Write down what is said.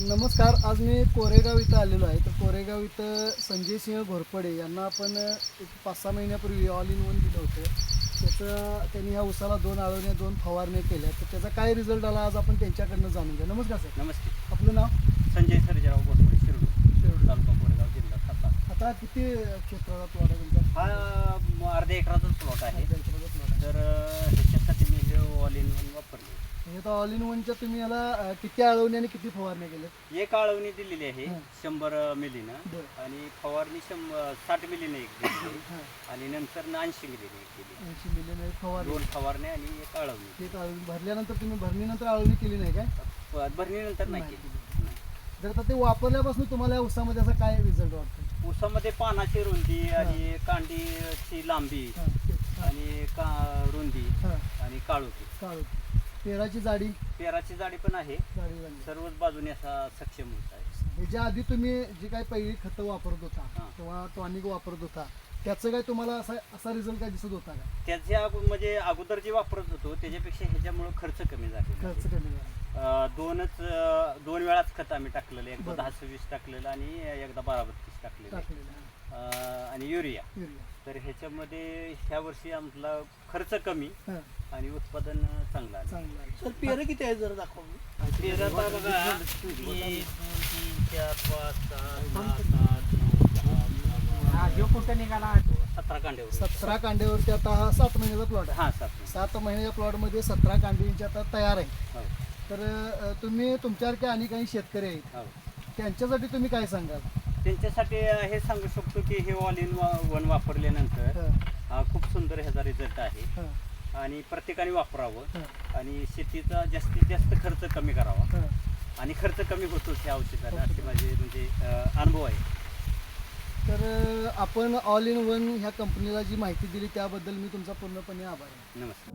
नमस्कार. आज मी कोरेगाव इथं आलेलो आहे. तर कोरेगाव इथं संजय सिंह घोरपडे यांना आपण एक 5-6 महिन्यापूर्वी ऑल इन वन दिलं होतं. त्याचं त्यांनी ह्या उसाला 2 आळवण्या 2 फवारण्या केल्या. तर त्याचा काय रिझल्ट आला आज आपण त्यांच्याकडनं जाणून घ्या. नमस्कार सर. नमस्ते. आपलं नाव? संजय सर्जेराव घोरपडे, शिरूर तालुका कोरेगाव, जिल्हा सातारा. आता किती क्षेत्राचा प्लॉट आहे तुमचा? हा अर्ध्या एकराचाच प्लॉट आहे. अर्ध्या एकराचा plot आहे. तर ह्याच्यासाठी मी हे ऑल इन वन वापरले. हे तर ऑल इन वनच्या तुम्ही याला किती आळवण्या आणि किती फवारण्या केल्या? एक आळवणी दिलेली आहे हां. 100 मिलीनं बरं. आणि फवारणी 60 मिलीनं एक दिली हां. आणि नंतर 80 मिलीनं एक दिली. 80 मिलियन फवारणी. 2 फवारण्या आणि एक आळवणी. एक आळवणी भरल्यानंतर तुम्ही भरणीनंतर आळवणी केली नाही काय? भरणीनंतर नाही नाही केली. नाही. जर आता ते वापरल्यापासून तुम्हाला या उसामध्ये असा काय रिझल्ट वाटतो? ऊसामध्ये पानाची रुंदी आणि कांडीची लांबी हां, ते- हां, आणि रुंदी हां, आणि काळोखी. काळू. पेराची जाडी पेराची जाडी पण आहे. जाडी झाली. सर्वच बाजूने असा सक्षम होत आहे. ह्याच्या आधी तुम्ही जी काही पहिली खतं वापरत होता हां. किंवा टॉनिक वापरत होता त्याचं काय तुम्हाला असा असा रिझल्ट काय दिसत होता का? त्याच्या म्हणजे अगोदर जे वापरत होतो त्याच्यापेक्षा ह्याच्यामुळे खर्च कमी खर्च झाला. कमी झाला. दोन वेळाच खत आम्ही टाकलेलं, एकदा बरं. 10-20 टाकलेलं आणि एकदा 12-32 टाकलेलं टाकलेलं आणि युरिया. युरिया. तर ह्याच्यामध्ये ह्या वर्षी आमचा खर्च कमी हां, आणि उत्पादन चांगलं आलं. चांगलं आहे. सर पेरं किती आहे जरा दाखवा. पेरं आता बघा 1, 2, 3, 4, 5, 6, 7, 8, 9, 10, 11, 17 कांड्यावर. 17 कांड्यावरती आता हा 7 महिन्याचा प्लॉट आहे. हां 7. 7 महिन्याच्या प्लॉटमध्ये 17 कांड्यांची आता तयार आहे. हो तर तुम्ही तुमच्यासारखे आणि काही शेतकरी आहेत हो. त्यांच्यासाठी तुम्ही काय सांगाल? त्यांच्यासाठी हे सांगू शकतो की हे ऑल इन वन वापरल्यानंतर हां, खूप सुंदर ह्याचा रिझल्ट आहे हां, आणि प्रत्येकाने वापरावं हां, आणि शेतीचा जास्तीत जास्त खर्च कमी करावा हां. आणि खर्च कमी होतोच ह्या औषधाला, असे माझे म्हणजे अनुभव आहे. तर आपण ऑल इन वन ह्या कंपनीला जी माहिती दिली त्याबद्दल मी तुमचा पूर्णपणे आभार आहे. नमस्कार.